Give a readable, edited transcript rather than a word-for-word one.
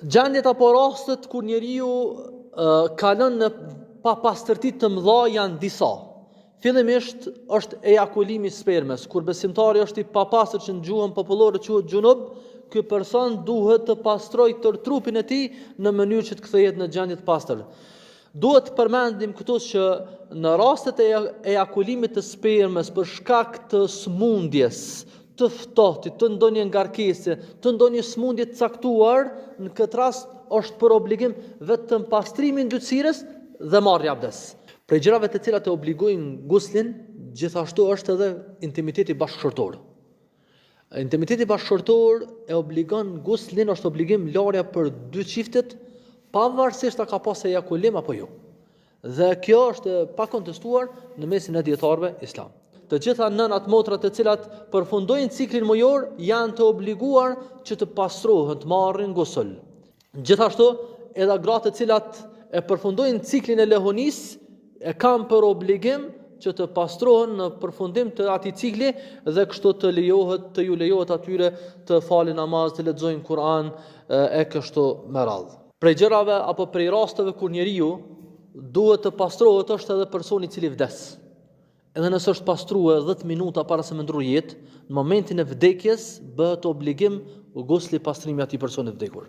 Gjendjet apo rastet kur njeriu kalon në papastërti të mëdha janë disa. Fillimisht është ejakulimi i spermës, kur besimtari është i papastër që në gjuhën popullore quhet junub, ky person duhet të pastrojë tër trupin e tij në mënyrë që të kthehet në gjendje të pastër. Duhet të përmendim këtu që në rastet e ejakulimit të spermës për shkak të smundjes, të ftohtit, të ndonjë ngarkese, të ndonjë smundje të caktuar, në këtë rast është për obligim vetëm pastrimi i yndyrësirës dhe marrja abdes. Prej gjërave të cilat e obligojnë guslin, gjithashtu është edhe intimiteti bashkëshortor. Intimiteti bashkëshortor e obligon guslin, është obligim larja për dy çiftet, pavarësisht a ka pas ejakulim apo jo. Dhe kjo është e pakontestuar në mesin e dietarëve islam. Të gjitha nënat motrat të cilat përfundojnë ciklin mujor janë të obliguar që të pastrohen, të marrin gusl. Gjithashtu, edhe gratë të cilat e përfundojnë ciklin e lehonisë e kanë për obligim që të pastrohen në përfundim të atij cikli dhe kështu të ju lejohet atyre të falin namaz, të lexojnë Kur'an e kështu me radhë. Prej gjërave apo prej rasteve kur njeriu duhet të pastrohet është edhe personi i cili vdes. Edhe nëse është pastruar 10 minuta para se me ndrur jetë, në momentin e vdekjes bëhet obligim gusli pastrimi atij personi të vdekur.